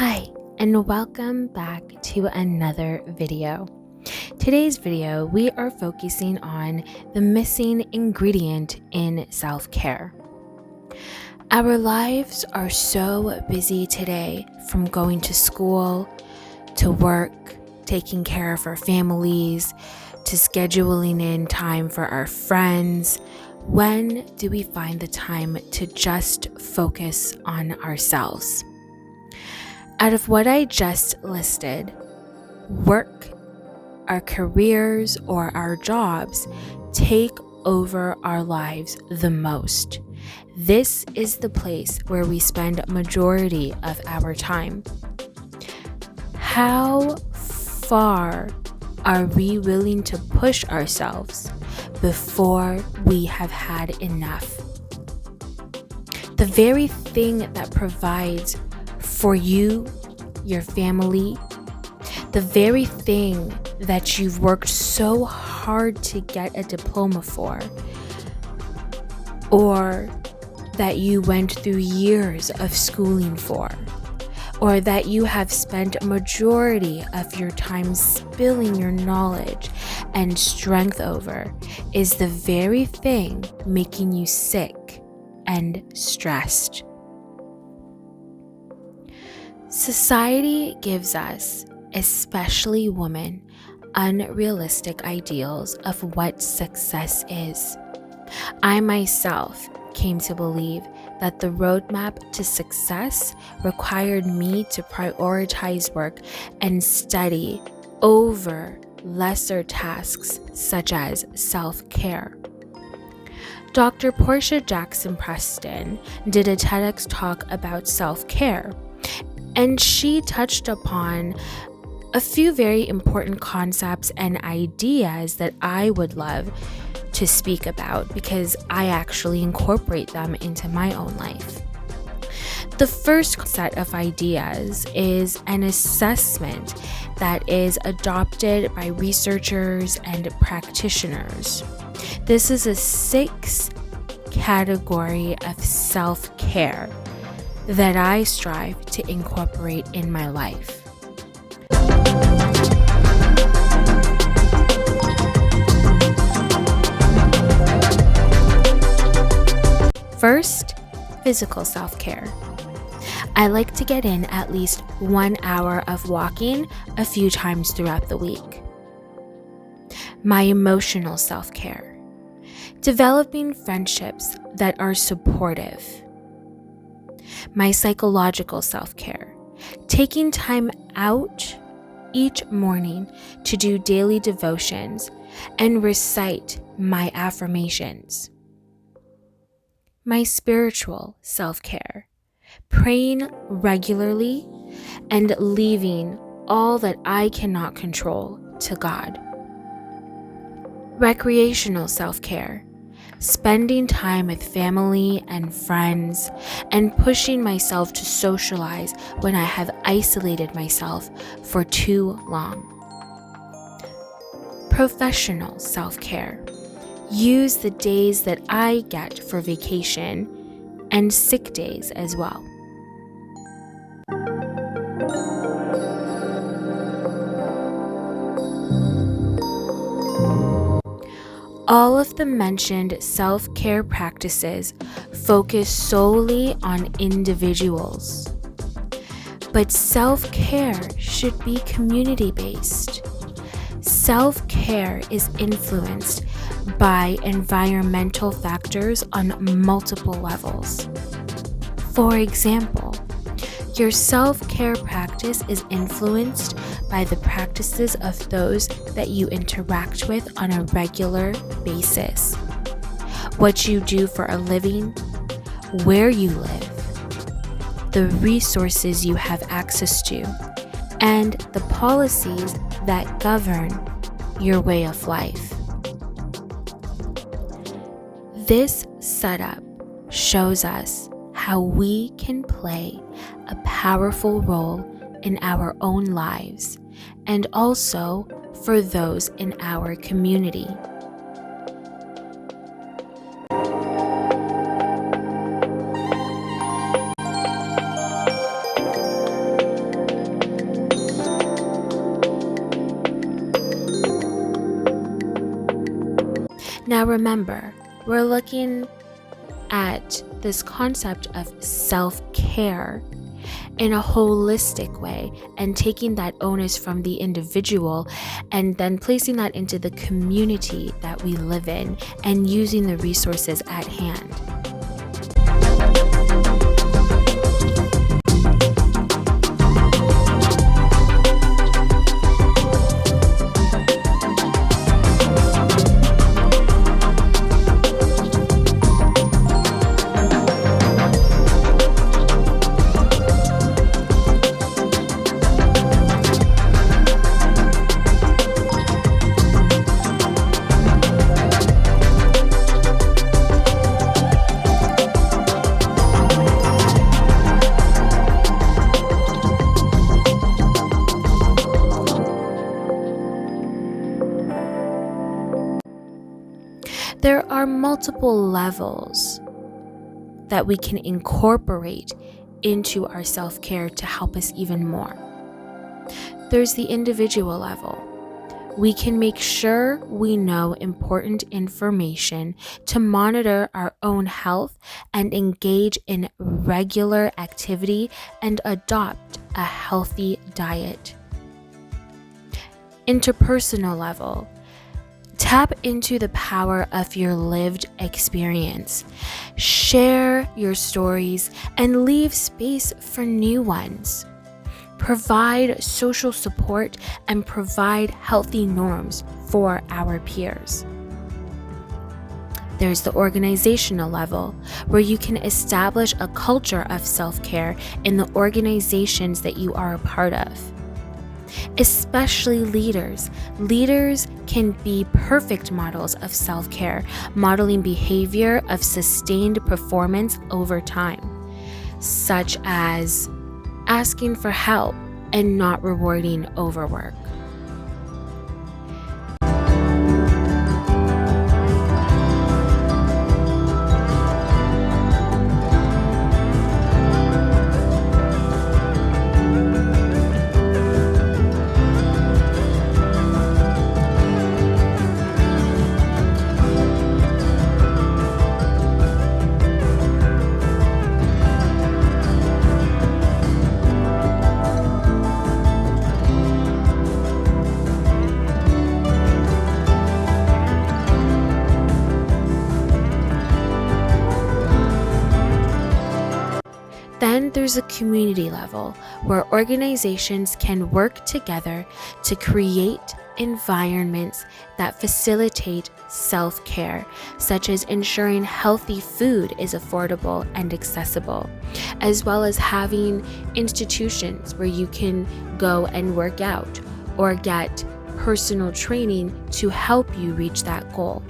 Hi, and welcome back to another video. Today's video, we are focusing on the missing ingredient in self-care. Our lives are so busy today, from going to school, to work, taking care of our families, to scheduling in time for our friends. When do we find the time to just focus on ourselves? Out of what I just listed, work, our careers, or our jobs take over our lives the most. This is the place where we spend majority of our time. How far are we willing to push ourselves before we have had enough? The very thing that provides for you, your family, the very thing that you've worked so hard to get a diploma for, or that you went through years of schooling for, or that you have spent a majority of your time spilling your knowledge and strength over, is the very thing making you sick and stressed. Society gives us, especially women, unrealistic ideals of what success is. I myself came to believe that the roadmap to success required me to prioritize work and study over lesser tasks such as self-care. Dr. Portia Jackson Preston did a TEDx talk about self-care, and she touched upon a few very important concepts and ideas that I would love to speak about because I actually incorporate them into my own life. The first set of ideas is an assessment that is adopted by researchers and practitioners. This is a 6-category of self-care that I strive to incorporate in my life. First, physical self-care. I like to get in at least 1 hour of walking a few times throughout the week. My emotional self-care. Developing friendships that are supportive. My psychological self-care. Taking time out each morning to do daily devotions and recite my affirmations. My spiritual self-care. Praying regularly and leaving all that I cannot control to God. Recreational self-care. Spending time with family and friends, and pushing myself to socialize when I have isolated myself for too long. Professional self-care. Use the days that I get for vacation and sick days as well. All of the mentioned self-care practices focus solely on individuals. But self-care should be community-based. Self-care is influenced by environmental factors on multiple levels. For example, your self-care practice is influenced by the practices of those that you interact with on a regular basis, what you do for a living, where you live, the resources you have access to, and the policies that govern your way of life. This setup shows us how we can play a powerful role in our own lives and also for those in our community. Now remember, we're looking at this concept of self-care in a holistic way and taking that onus from the individual and then placing that into the community that we live in and using the resources at hand. There are multiple levels that we can incorporate into our self-care to help us even more. There's the individual level. We can make sure we know important information to monitor our own health and engage in regular activity and adopt a healthy diet. Interpersonal level. Tap into the power of your lived experience. Share your stories and leave space for new ones. Provide social support and provide healthy norms for our peers. There's the organizational level, where you can establish a culture of self-care in the organizations that you are a part of. Especially leaders. Leaders can be perfect models of self-care, modeling behavior of sustained performance over time, such as asking for help and not rewarding overwork. Then there's a community level, where organizations can work together to create environments that facilitate self-care, such as ensuring healthy food is affordable and accessible, as well as having institutions where you can go and work out or get personal training to help you reach that goal.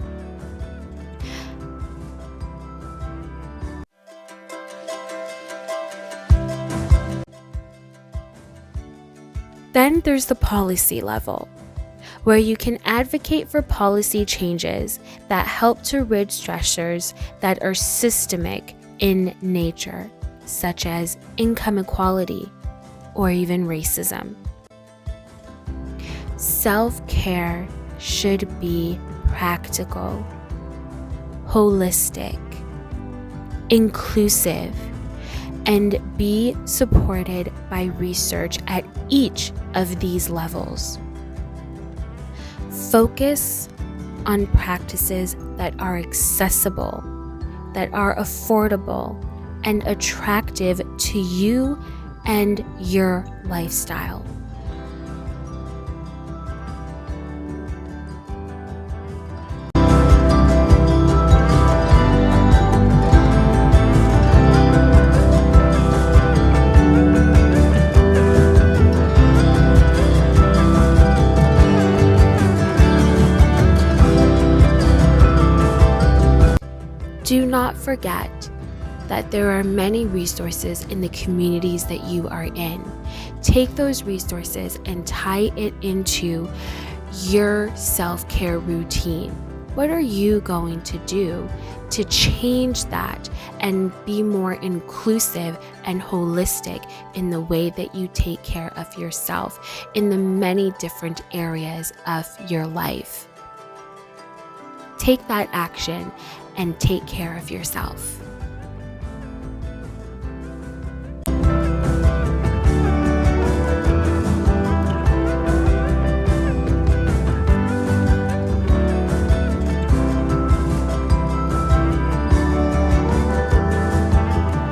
Then there's the policy level, where you can advocate for policy changes that help to rid stressors that are systemic in nature, such as income inequality or even racism. Self-care should be practical, holistic, inclusive, and be supported by research at each of these levels. Focus on practices that are accessible, that are affordable, and attractive to you and your lifestyle. Do not forget that there are many resources in the communities that you are in. Take those resources and tie it into your self-care routine. What are you going to do to change that and be more inclusive and holistic in the way that you take care of yourself in the many different areas of your life? take that action and take care of yourself.